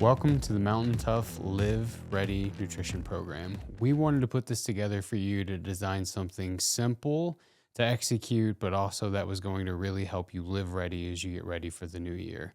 Welcome to the Mountain Tough Live Ready Nutrition Program. We wanted to put this together for you to design something simple to execute, but also that was going to really help you live ready as you get ready for the new year.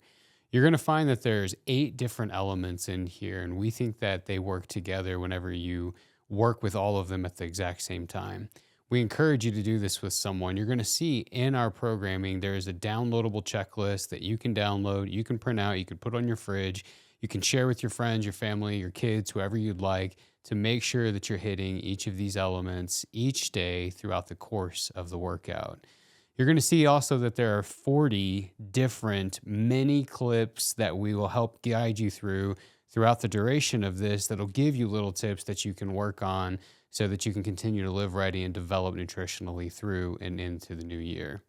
You're going to find that there's 8 different elements in here, and we think that they work together whenever you work with all of them at the exact same time. We encourage you to do this with someone. You're going to see in our programming, there is a downloadable checklist that you can download, you can print out, you can put on your fridge. You can share with your friends, your family, your kids, whoever you'd like, to make sure that you're hitting each of these elements each day throughout the course of the workout. You're going to see also that there are 40 different mini clips that we will help guide you throughout the duration of this that'll give you little tips that you can work on so that you can continue to live ready and develop nutritionally through and into the new year.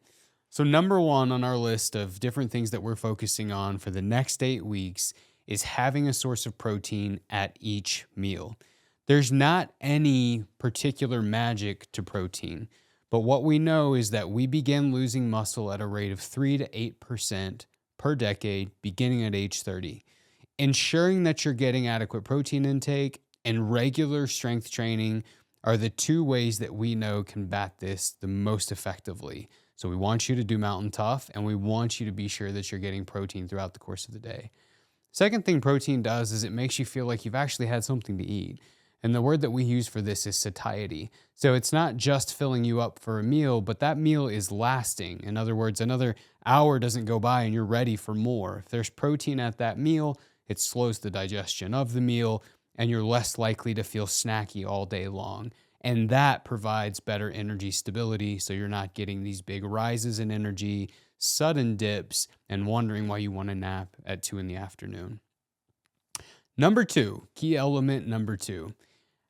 So number one on our list of different things that we're focusing on for the next 8 weeks is having a source of protein at each meal. There's not any particular magic to protein, but what we know is that we begin losing muscle at a rate of 3 to 8% per decade beginning at age 30. Ensuring that you're getting adequate protein intake and regular strength training are the 2 ways that we know combat this the most effectively. So we want you to do Mountain Tough, and we want you to be sure that you're getting protein throughout the course of the day. Second thing protein does is it makes you feel like you've actually had something to eat. And the word that we use for this is satiety. So it's not just filling you up for a meal, but that meal is lasting. In other words, another hour doesn't go by and you're ready for more. If there's protein at that meal, it slows the digestion of the meal and you're less likely to feel snacky all day long. And that provides better energy stability. So you're not getting these big rises in energy, sudden dips, and wondering why you want to nap at 2 in the afternoon. Number 2, key element number 2,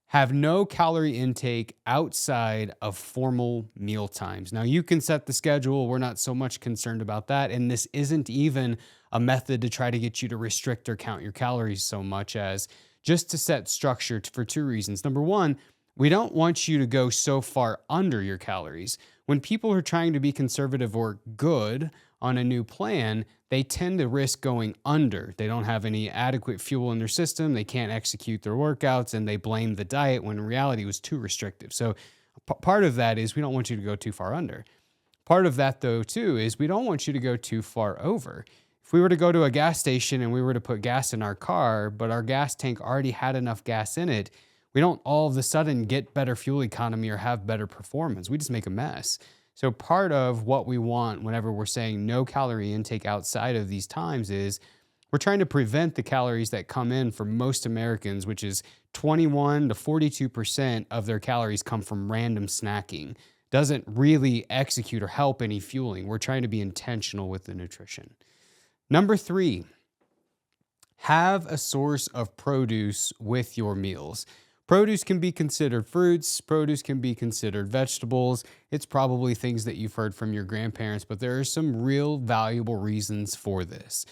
have no calorie intake outside of formal meal times. Now you can set the schedule. We're not so much concerned about that. And this isn't even a method to try to get you to restrict or count your calories so much as just to set structure for 2 reasons. Number 1, we don't want you to go so far under your calories. When people are trying to be conservative or good on a new plan, they tend to risk going under. They don't have any adequate fuel in their system. They can't execute their workouts and they blame the diet when in reality it was too restrictive. So part of that is we don't want you to go too far under. Part of that though too is we don't want you to go too far over. If we were to go to a gas station and we were to put gas in our car, but our gas tank already had enough gas in it, we don't all of a sudden get better fuel economy or have better performance. We just make a mess. So part of what we want whenever we're saying no calorie intake outside of these times is we're trying to prevent the calories that come in for most Americans, which is 21 to 42% of their calories come from random snacking. Doesn't really execute or help any fueling. We're trying to be intentional with the nutrition. Number 3, have a source of produce with your meals. Produce can be considered fruits. Produce can be considered vegetables. It's probably things that you've heard from your grandparents, but there are some real valuable reasons for this.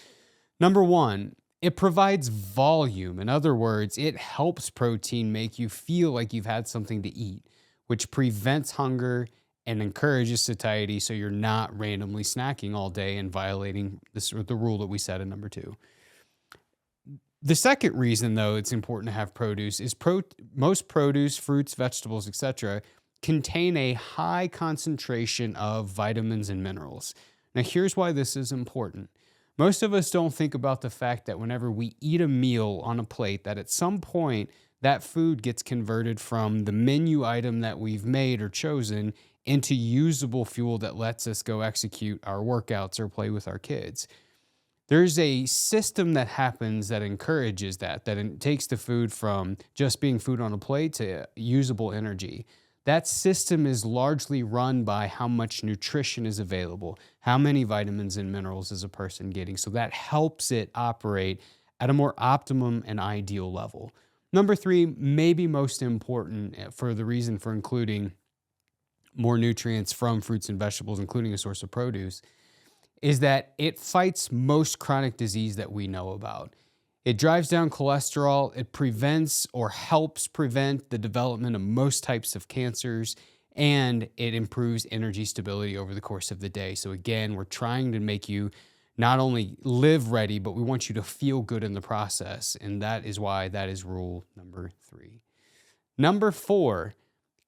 Number 1, it provides volume. In other words, it helps protein make you feel like you've had something to eat, which prevents hunger and encourages satiety so you're not randomly snacking all day and violating the rule that we set in number 2. The second reason, though, it's important to have produce is most produce, fruits, vegetables, etc., contain a high concentration of vitamins and minerals. Now, here's why this is important. Most of us don't think about the fact that whenever we eat a meal on a plate, that at some point that food gets converted from the menu item that we've made or chosen into usable fuel that lets us go execute our workouts or play with our kids. There's a system that happens that encourages that it takes the food from just being food on a plate to usable energy. That system is largely run by how much nutrition is available, how many vitamins and minerals is a person getting. So that helps it operate at a more optimum and ideal level. Number 3, maybe most important for the reason for including more nutrients from fruits and vegetables, including a source of produce, is that it fights most chronic disease that we know about. It drives down cholesterol, it prevents or helps prevent the development of most types of cancers, and it improves energy stability over the course of the day. So again, we're trying to make you not only live ready, but we want you to feel good in the process. And that is why that is rule number 3. Number 4,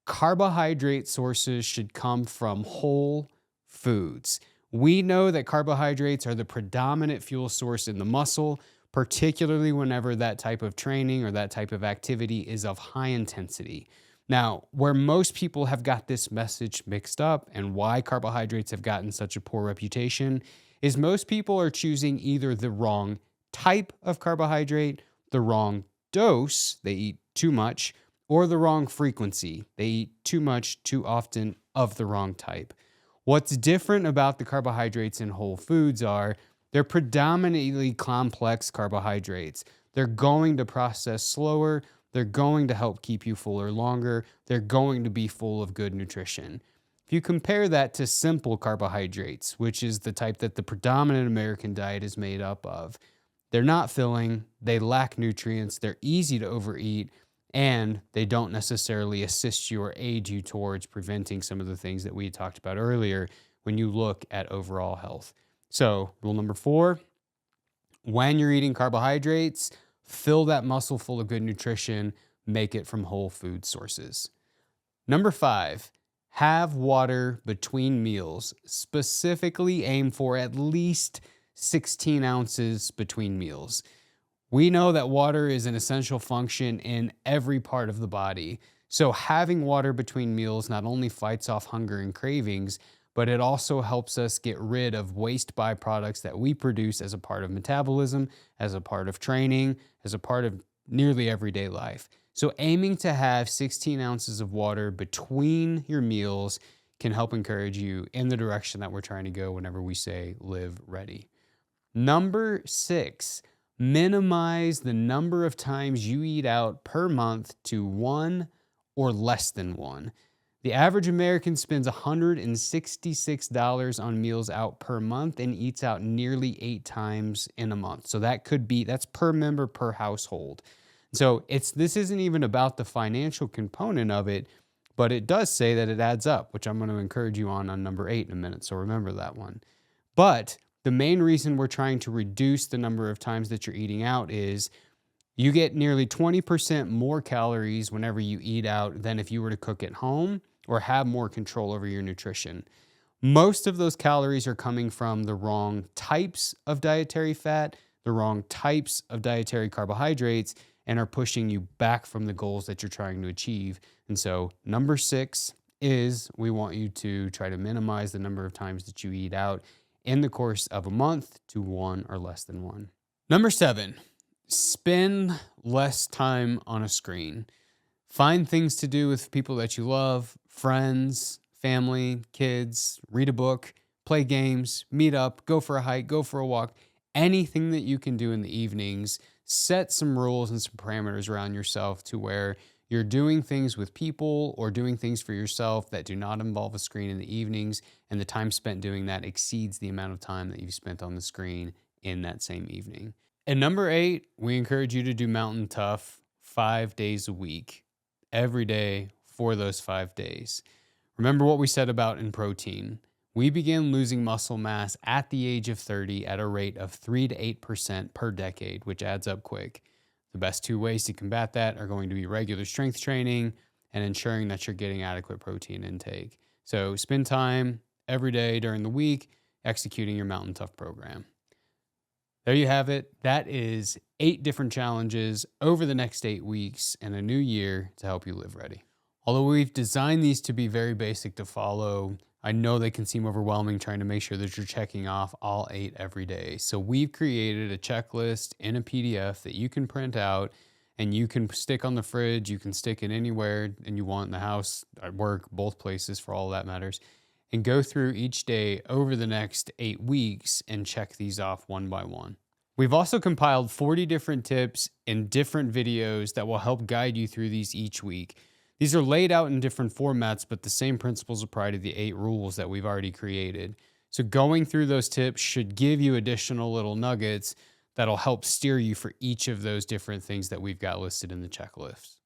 carbohydrate sources should come from whole foods. We know that carbohydrates are the predominant fuel source in the muscle, particularly whenever that type of training or that type of activity is of high intensity. Now, where most people have got this message mixed up and why carbohydrates have gotten such a poor reputation is most people are choosing either the wrong type of carbohydrate, the wrong dose, they eat too much, or the wrong frequency. They eat too much, too often of the wrong type. What's different about the carbohydrates in whole foods are they're predominantly complex carbohydrates. They're going to process slower. They're going to help keep you fuller longer. They're going to be full of good nutrition. If you compare that to simple carbohydrates, which is the type that the predominant American diet is made up of, they're not filling, they lack nutrients, they're easy to overeat, and they don't necessarily assist you or aid you towards preventing some of the things that we talked about earlier when you look at overall health. So, rule number 4, when you're eating carbohydrates, fill that muscle full of good nutrition, make it from whole food sources. Number 5, have water between meals. Specifically aim for at least 16 ounces between meals. We know that water is an essential function in every part of the body. So having water between meals not only fights off hunger and cravings, but it also helps us get rid of waste byproducts that we produce as a part of metabolism, as a part of training, as a part of nearly everyday life. So aiming to have 16 ounces of water between your meals can help encourage you in the direction that we're trying to go whenever we say live ready. Number 6, minimize the number of times you eat out per month to 1 or less than 1. The average American spends $166 on meals out per month and eats out nearly 8 times in a month. So that's per member per household. So this isn't even about the financial component of it, but it does say that it adds up, which I'm going to encourage you on number 8 in a minute. So remember that one. But the main reason we're trying to reduce the number of times that you're eating out is you get nearly 20% more calories whenever you eat out than if you were to cook at home or have more control over your nutrition. Most of those calories are coming from the wrong types of dietary fat, the wrong types of dietary carbohydrates, and are pushing you back from the goals that you're trying to achieve. And so number 6 is we want you to try to minimize the number of times that you eat out in the course of a month to 1 or less than 1. Number 7, spend less time on a screen. Find things to do with people that you love, friends, family, kids, read a book, play games, meet up, go for a hike, go for a walk, anything that you can do in the evenings. Set some rules and some parameters around yourself to where you're doing things with people or doing things for yourself that do not involve a screen in the evenings, and the time spent doing that exceeds the amount of time that you've spent on the screen in that same evening. And number 8, we encourage you to do Mountain Tough 5 days a week, every day for those 5 days. Remember what we said about in protein. We begin losing muscle mass at the age of 30 at a rate of 3 to 8% per decade, which adds up quick. The best 2 ways to combat that are going to be regular strength training and ensuring that you're getting adequate protein intake. So spend time every day during the week executing your Mountain Tough program. There you have it. That is 8 different challenges over the next 8 weeks and a new year to help you live ready. Although we've designed these to be very basic to follow, I know they can seem overwhelming trying to make sure that you're checking off all 8 every day. So we've created a checklist in a PDF that you can print out and you can stick on the fridge. You can stick it anywhere and you want in the house, at work, both places for all that matters, and go through each day over the next 8 weeks and check these off one by one. We've also compiled 40 different tips in different videos that will help guide you through these each week. These are laid out in different formats, but the same principles apply to the 8 rules that we've already created. So going through those tips should give you additional little nuggets that'll help steer you for each of those different things that we've got listed in the checklist.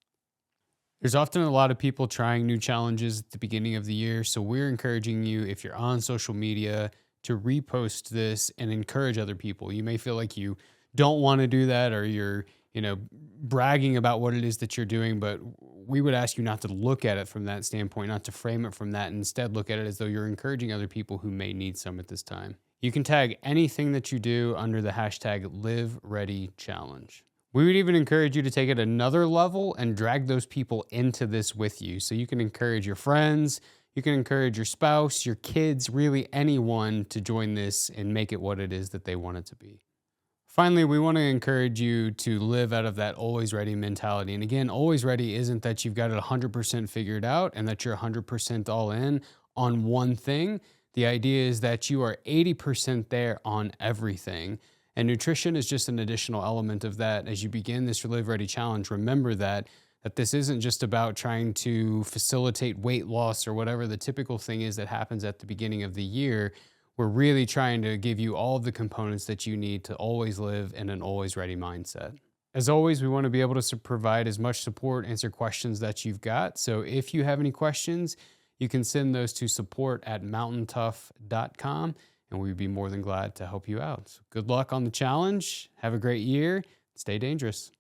There's often a lot of people trying new challenges at the beginning of the year, so we're encouraging you, if you're on social media, to repost this and encourage other people. You may feel like you don't want to do that, or you're, bragging about what it is that you're doing, but we would ask you not to look at it from that standpoint, not to frame it from that. And instead, look at it as though you're encouraging other people who may need some at this time. You can tag anything that you do under the hashtag Live Ready Challenge. We would even encourage you to take it another level and drag those people into this with you. So you can encourage your friends, you can encourage your spouse, your kids, really anyone to join this and make it what it is that they want it to be. Finally, we want to encourage you to live out of that always ready mentality. And again, always ready isn't that you've got it 100% figured out and that you're 100% all in on one thing. The idea is that you are 80% there on everything. And nutrition is just an additional element of that. As you begin this Live Ready Challenge, remember that this isn't just about trying to facilitate weight loss or whatever the typical thing is that happens at the beginning of the year. We're really trying to give you all of the components that you need to always live in an always ready mindset. As always, we want to be able to provide as much support, answer questions that you've got. So if you have any questions, you can send those to support@MTNTOUGH.com, and we'd be more than glad to help you out. So good luck on the challenge. Have a great year. Stay dangerous.